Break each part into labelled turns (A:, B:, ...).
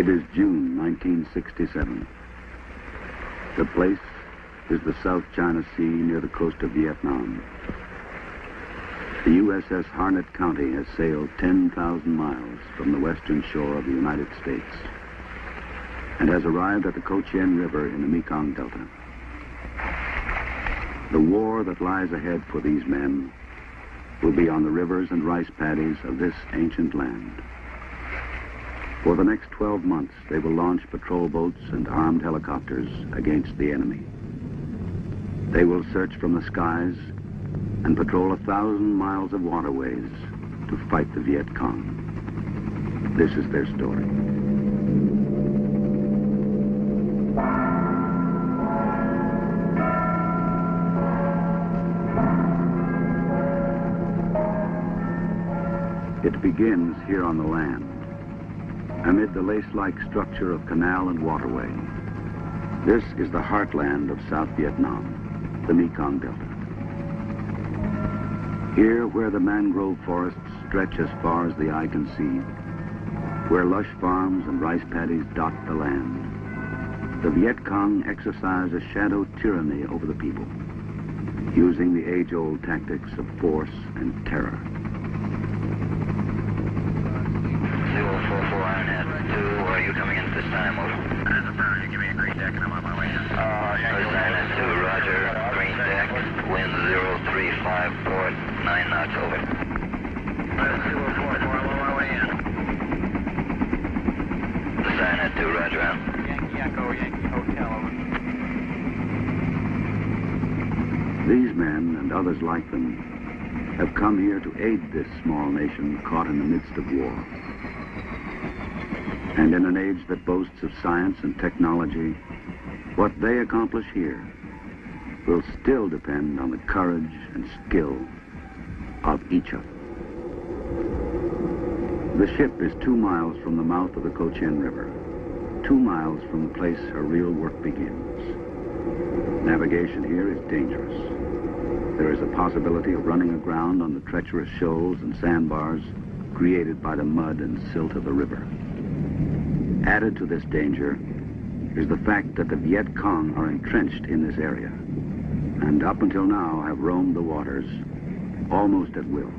A: It is June 1967. The place is the South China Sea near the coast of Vietnam. The USS Harnett County has sailed 10,000 miles from the western shore of the United States and has arrived at the Cochin River in the Mekong Delta. The war that lies ahead for these men will be on the rivers and rice paddies of this ancient land. For the next 12 months, they will launch patrol boats and armed helicopters against the enemy. They will search from the skies and patrol 1,000 miles of waterways to fight the Viet Cong. This is their story. It begins here on the land, amid the lace-like structure of canal and waterway. This is the heartland of South Vietnam, the Mekong Delta. Here, where the mangrove forests stretch as far as the eye can see, where lush farms and rice paddies dot the land, the Viet Cong exercise a shadow tyranny over the people, using the age-old tactics of force and terror.
B: 044 Harnett 2, where are you coming in at this time? Over.
C: There's a burn. You give me a green deck and I'm on my way in.
B: Harnett 2, roger. Green deck, wind 035, port 9 knots, over.
C: 244, I'm on my way in.
B: Harnett 2, roger.
C: Yankee Echo, Yankee Hotel, over.
A: These men and others like them have come here to aid this small nation caught in the midst of war. And in an age that boasts of science and technology, what they accomplish here will still depend on the courage and skill of each of them. The ship is 2 miles from the mouth of the Cochin River, 2 miles from the place her real work begins. Navigation here is dangerous. There is a possibility of running aground on the treacherous shoals and sandbars created by the mud and silt of the river. Added to this danger is the fact that the Viet Cong are entrenched in this area and up until now have roamed the waters almost at will.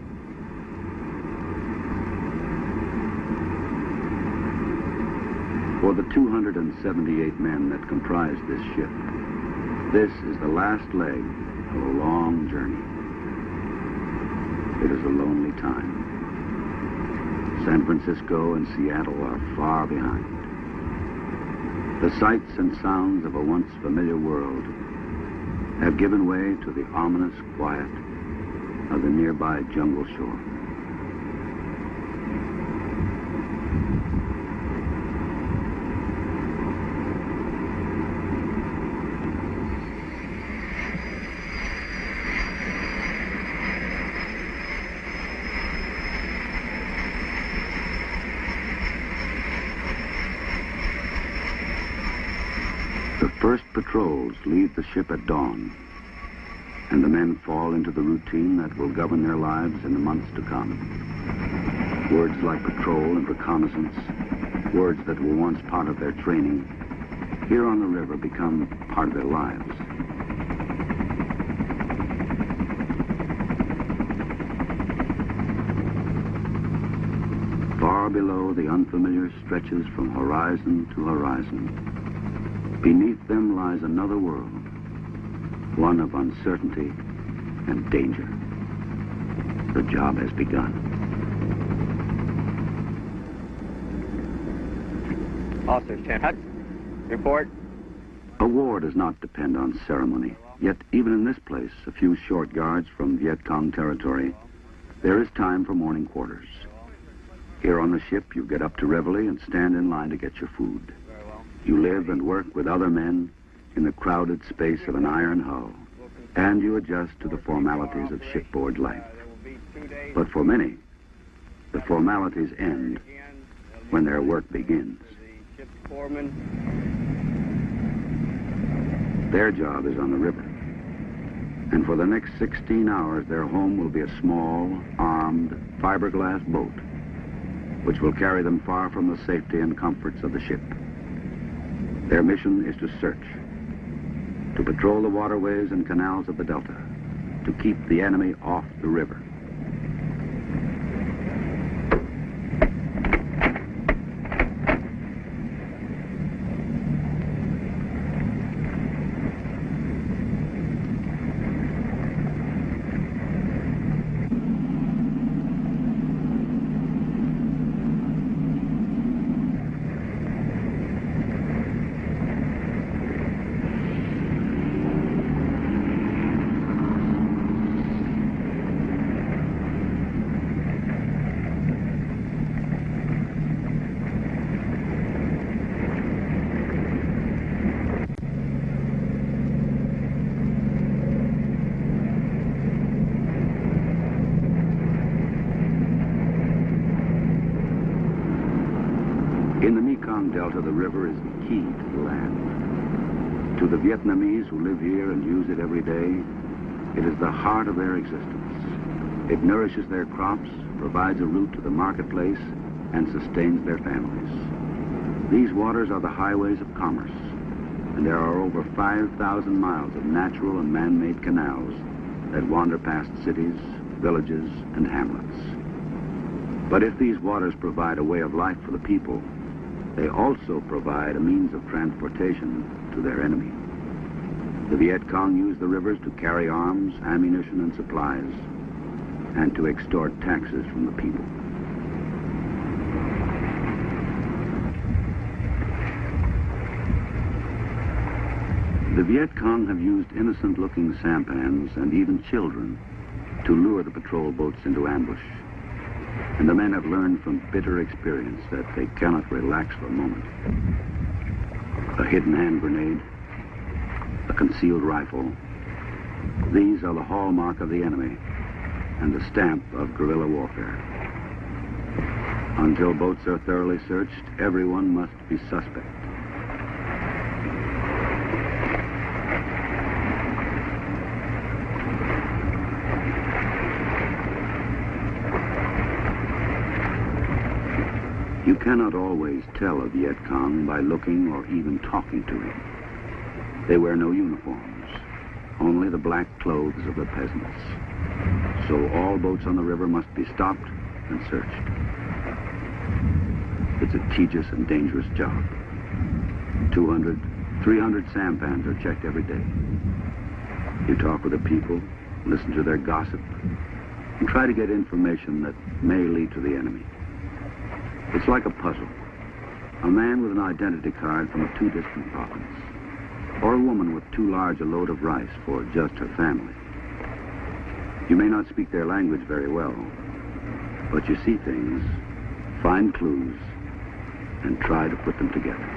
A: For the 278 men that comprise this ship, this is the last leg of a long journey. It is a lonely time. San Francisco and Seattle are far behind. The sights and sounds of a once familiar world have given way to the ominous quiet of the nearby jungle shore. The first patrols leave the ship at dawn, and the men fall into the routine that will govern their lives in the months to come. Words like patrol and reconnaissance, words that were once part of their training, here on the river become part of their lives. Far below, the unfamiliar stretches from horizon to horizon. Beneath them lies another world, one of uncertainty and danger. The job has begun.
D: Officer Shanhut, report.
A: A war does not depend on ceremony, yet even in this place, a few short yards from Viet Cong territory, there is time for morning quarters. Here on the ship, you get up to reveille and stand in line to get your food. You live and work with other men in the crowded space of an iron hull, and you adjust to the formalities of shipboard life. But for many, the formalities end when their work begins. Their job is on the river, and for the next 16 hours, their home will be a small, armed, fiberglass boat. which will carry them far from the safety and comforts of the ship. Their mission is to search, to patrol the waterways and canals of the Delta, to keep the enemy off the river. In the Mekong Delta, the river is the key to the land. To the Vietnamese who live here and use it every day, it is the heart of their existence. It nourishes their crops, provides a route to the marketplace, and sustains their families. These waters are the highways of commerce, and there are over 5,000 miles of natural and man-made canals that wander past cities, villages, and hamlets. But if these waters provide a way of life for the people, they also provide a means of transportation to their enemy. The Viet Cong use the rivers to carry arms, ammunition, and supplies, and to extort taxes from the people. The Viet Cong have used innocent-looking sampans and even children to lure the patrol boats into ambush. And the men have learned from bitter experience that they cannot relax for a moment. A hidden hand grenade, a concealed rifle, these are the hallmark of the enemy and the stamp of guerrilla warfare. Until boats are thoroughly searched, everyone must be suspect. You cannot always tell a Viet Cong by looking or even talking to him. They wear no uniforms, only the black clothes of the peasants. So all boats on the river must be stopped and searched. It's a tedious and dangerous job. 200, 300 sampans are checked every day. You talk with the people, listen to their gossip, and try to get information that may lead to the enemy. It's like a puzzle. A man with an identity card from a too distant province, or a woman with too large a load of rice for just her family. You may not speak their language very well, but you see things, find clues, and try to put them together.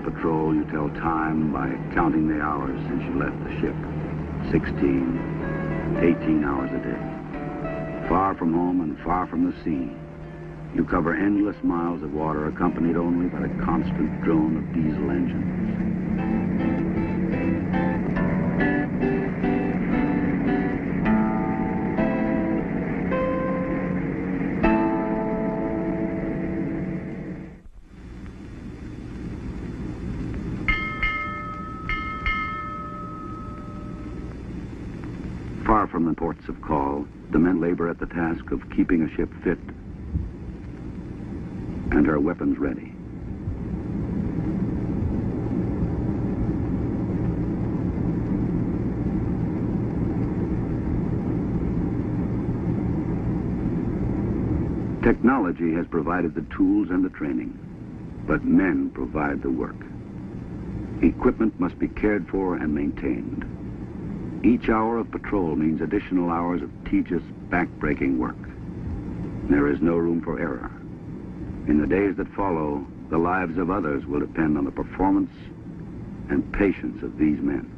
A: Patrol, you tell time by counting the hours since you left the ship. 16, 18 hours a day. Far from home and far from the sea, you cover endless miles of water accompanied only by the constant drone of diesel engines. Far from the ports of call, the men labor at the task of keeping a ship fit and her weapons ready. Technology has provided the tools and the training, but men provide the work. Equipment must be cared for and maintained. Each hour of patrol means additional hours of tedious, back-breaking work. There is no room for error. In the days that follow, the lives of others will depend on the performance and patience of these men.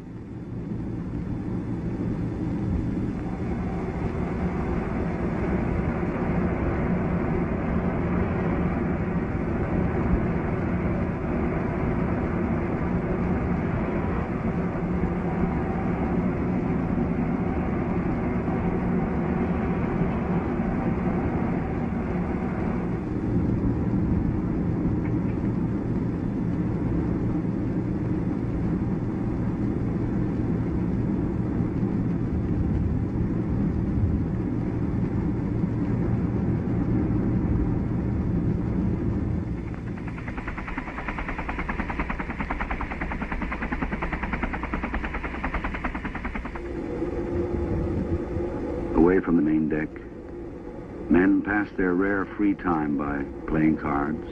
A: Away from the main deck, men pass their rare free time by playing cards,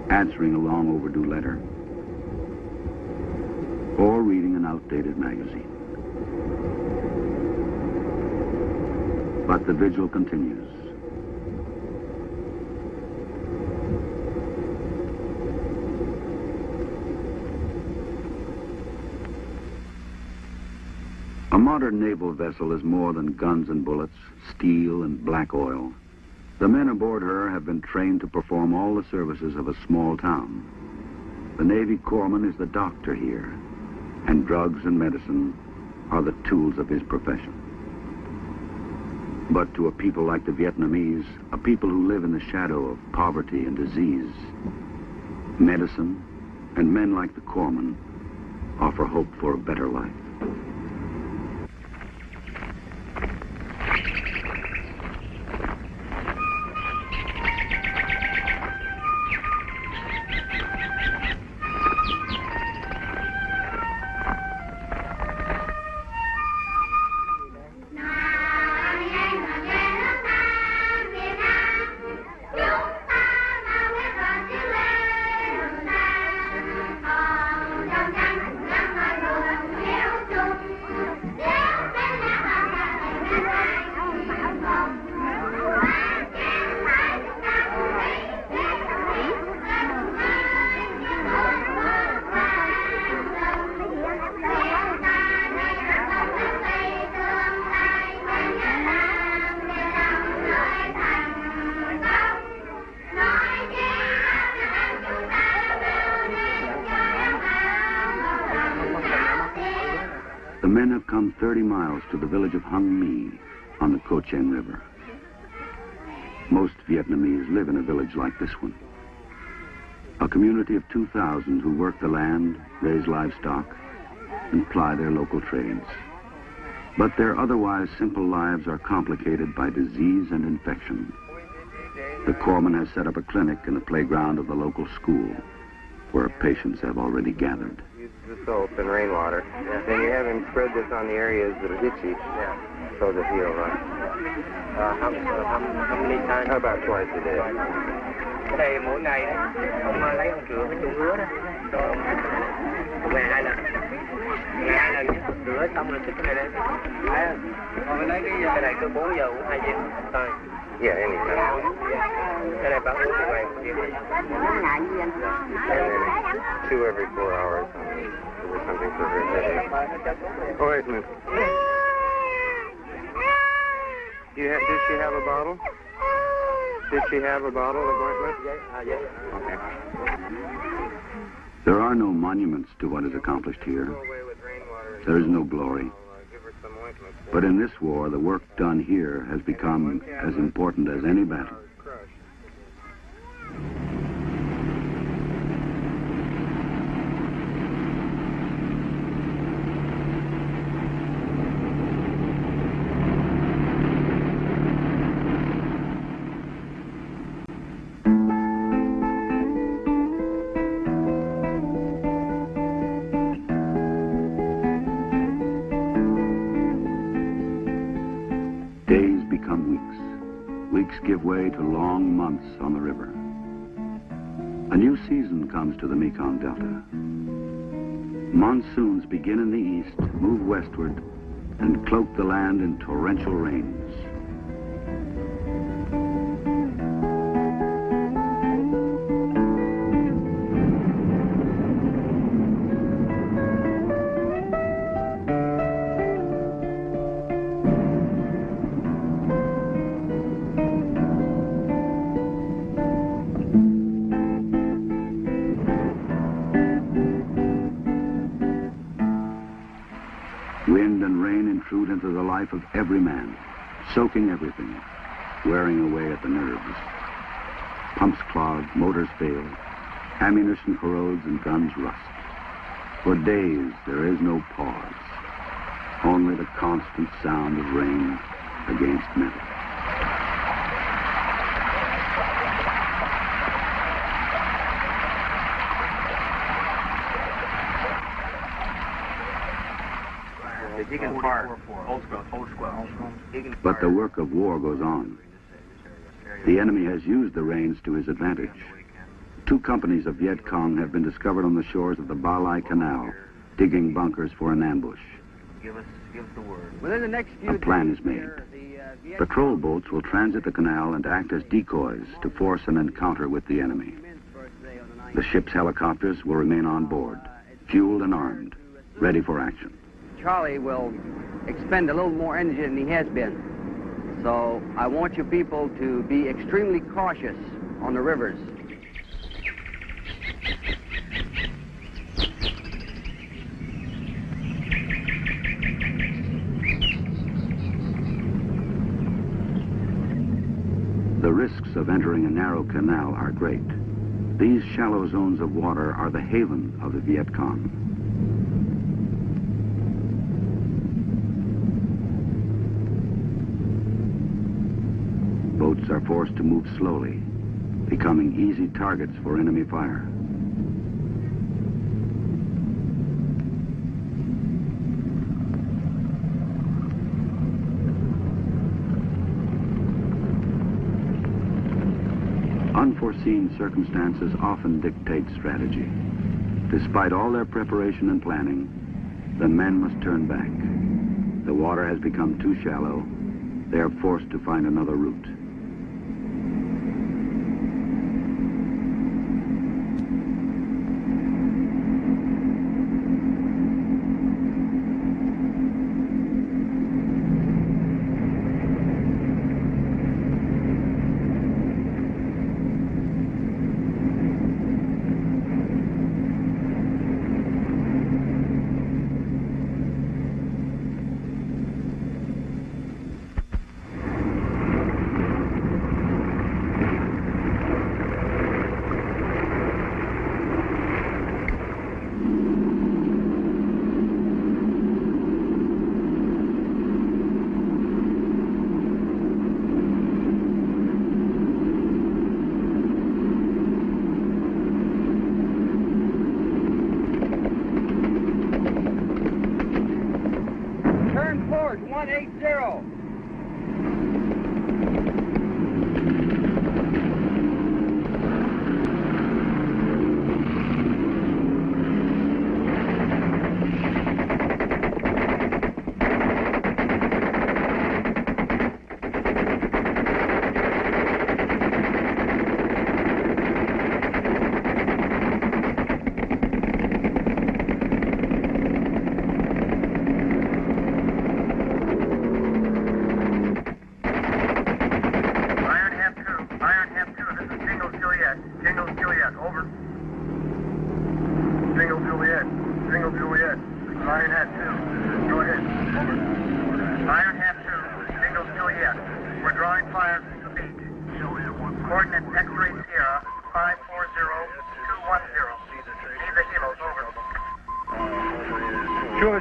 A: answering a long overdue letter, or reading an outdated magazine. But the vigil continues. A modern naval vessel is more than guns and bullets, steel and black oil. The men aboard her have been trained to perform all the services of a small town. The Navy corpsman is the doctor here, and drugs and medicine are the tools of his profession. But to a people like the Vietnamese, a people who live in the shadow of poverty and disease, medicine and men like the corpsman offer hope for a better life. The men have come 30 miles to the village of Hung Mi on the Co Chen River. Most Vietnamese live in a village like this one. A community of 2,000 who work the land, raise livestock, and ply their local trades. But their otherwise simple lives are complicated by disease and infection. The corpsman has set up a clinic in the playground of the local school, where patients have already gathered.
E: Use the soap and rainwater. Then you have him spread this on the areas that are itchy, so that he'll run. How many times? How about twice a day?
C: Thì mỗi ngày đấy, ông lấy ông rửa cái chung rửa đó, cho ngày 2 lần. Ngày 2 lần nhé, rửa xong rồi xích cái này lên. Còn lấy cái này cứ 4 giờ cũng 2 giờ. Thôi.
E: Yeah, anytime.
C: Cái này bạn uống một ngày một giờ.
E: And then 2 every 4 hours or something for her headache. Oh, wait a minute. Did she have a bottle? Did she have a bottle of ointment?
C: Yes.
E: Okay.
A: There are no monuments to what is accomplished here. There is no glory. But in this war, the work done here has become as important as any battle. Days become weeks. Weeks give way to long months on the river. A new season comes to the Mekong Delta. Monsoons begin in the east, move westward, and cloak the land in torrential rains. Wind and rain intrude into the life of every man, soaking everything, wearing away at the nerves. Pumps clog, motors fail, ammunition corrodes, and guns rust. For days, there is no pause, only the constant sound of rain against metal. But the work of war goes on. The enemy has used the rains to his advantage. 2 companies of Viet Cong have been discovered on the shores of the Ba Lai Canal, digging bunkers for an ambush.
C: Within the next few
A: A plan is made. Patrol boats will transit the canal and act as decoys to force an encounter with the enemy. The ship's helicopters will remain on board, fueled and armed, ready for action.
C: Charlie will expend a little more energy than he has been. So I want you people to be extremely cautious on the rivers.
A: The risks of entering a narrow canal are great. These shallow zones of water are the haven of the Viet Cong. Boats are forced to move slowly, becoming easy targets for enemy fire. Unforeseen circumstances often dictate strategy. Despite all their preparation and planning, the men must turn back. The water has become too shallow. They are forced to find another route.
C: Turn forward, 180.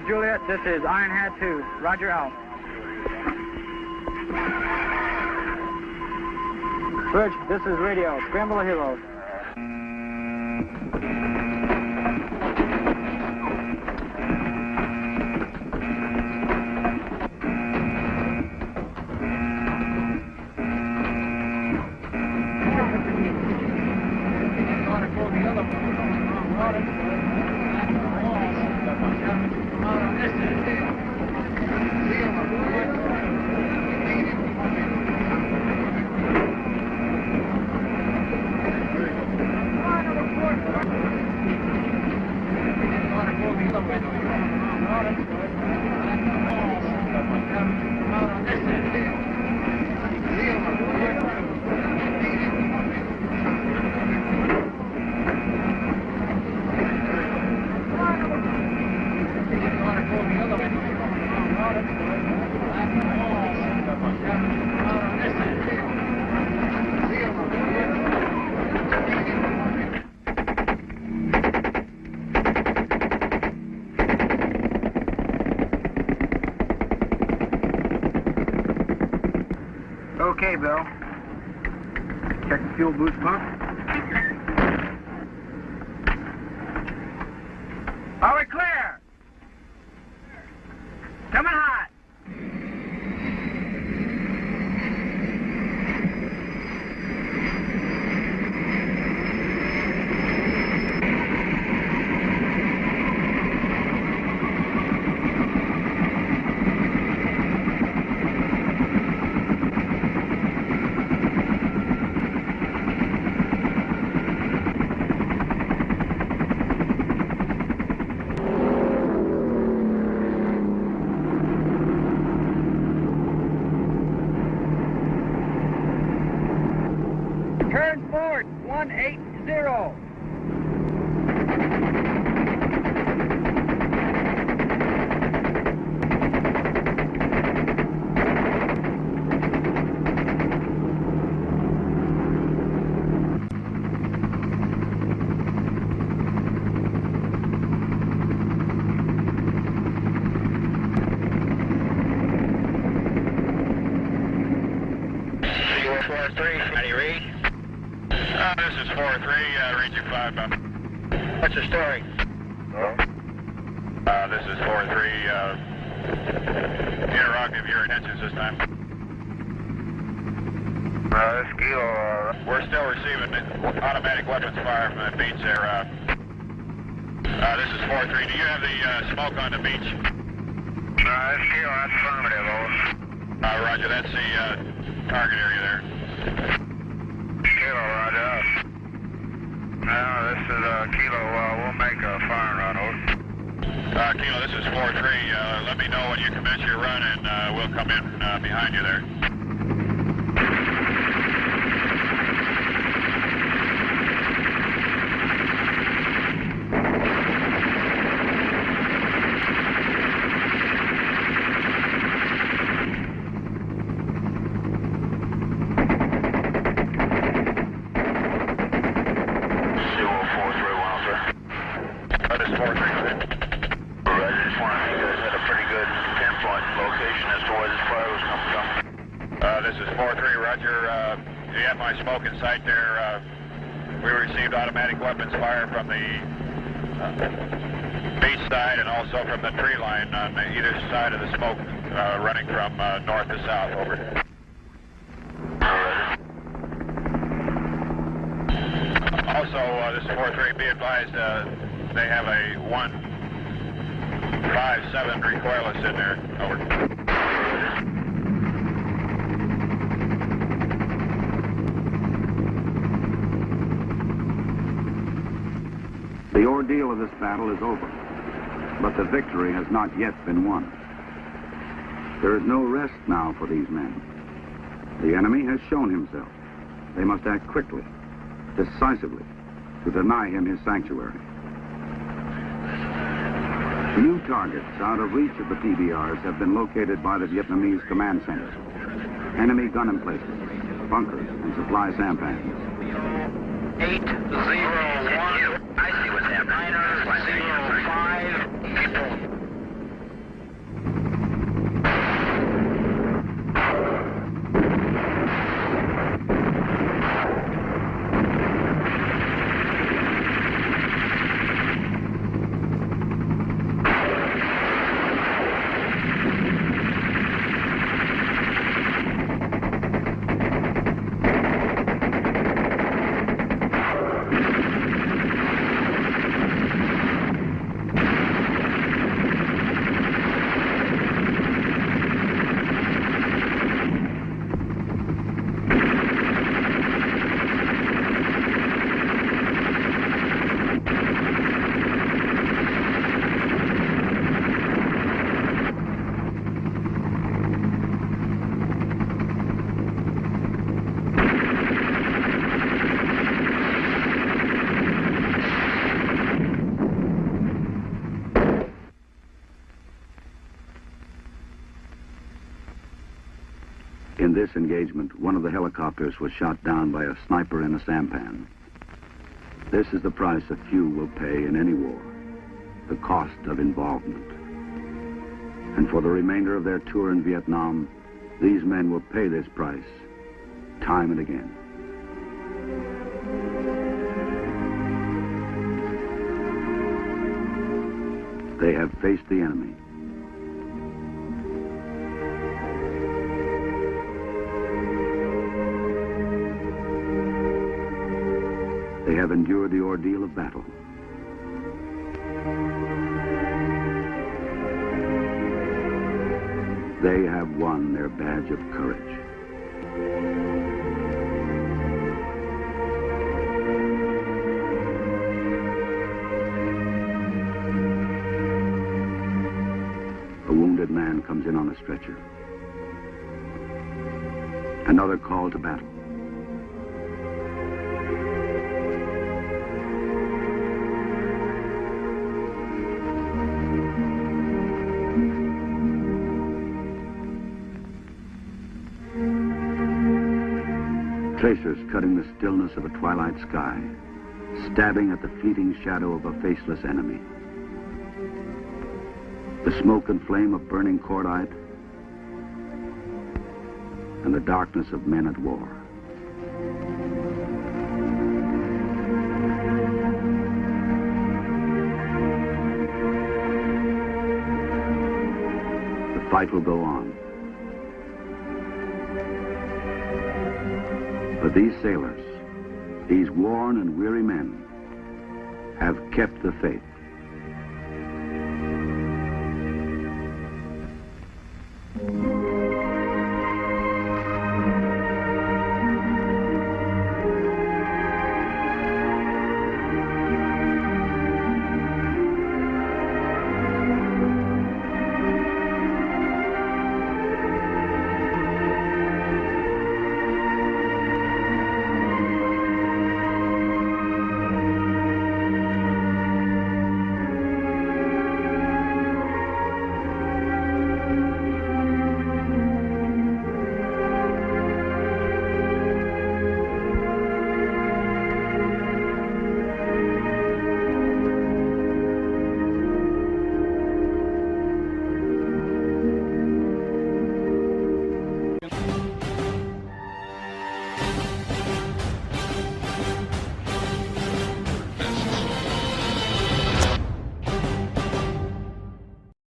C: Juliet, this is Iron Hat 2. Roger out. Bridge, this is radio. Scramble a hero. Okay, Bill. Check the fuel boost pump. Are we clear? Coming hot.
F: Turn forward, 180.
G: This is 4-3, read you 5.
B: What's the story?
G: This is 4-3, interrogative your intentions this time.
B: This Kilo,
G: We're still receiving automatic weapons fire from the beach there. This is 4-3, do you have the smoke on the beach?
B: this Kilo, that's affirmative, over.
G: Roger, that's the target area there.
B: Kilo, roger. Now, this is Kilo, we'll make a firing run, over.
G: Kilo, this is 4-3, let me know when you commence your run and we'll come in behind you there. This is 4-3, go ahead.
B: Roger, just wondering if you guys had a pretty good pinpoint location as to where this fire was coming from.
G: This is 4-3, Roger. You have my smoke in sight there. We received automatic weapons fire from the beach side and also from the tree line on either side of the smoke running from north to south. Over. Also, this is 4-3, be advised they have a 157 recoilless in there. Over.
A: The ordeal of this battle is over, but the victory has not yet been won. There is no rest now for these men. The enemy has shown himself. They must act quickly, decisively, to deny him his sanctuary. New targets out of reach of the PBRs have been located by the Vietnamese command center. Enemy gun emplacements, bunkers, and supply sampans.
B: 801. I see what's happening. 905.
A: In this engagement, one of the helicopters was shot down by a sniper in a sampan. This is the price a few will pay in any war, the cost of involvement. And for the remainder of their tour in Vietnam, these men will pay this price time and again. They have faced the enemy. They have endured the ordeal of battle. They have won their badge of courage. A wounded man comes in on a stretcher. Another call to battle. Tracers cutting the stillness of a twilight sky, stabbing at the fleeting shadow of a faceless enemy. The smoke and flame of burning cordite, and the darkness of men at war. The fight will go on. But these sailors, these worn and weary men, have kept the faith.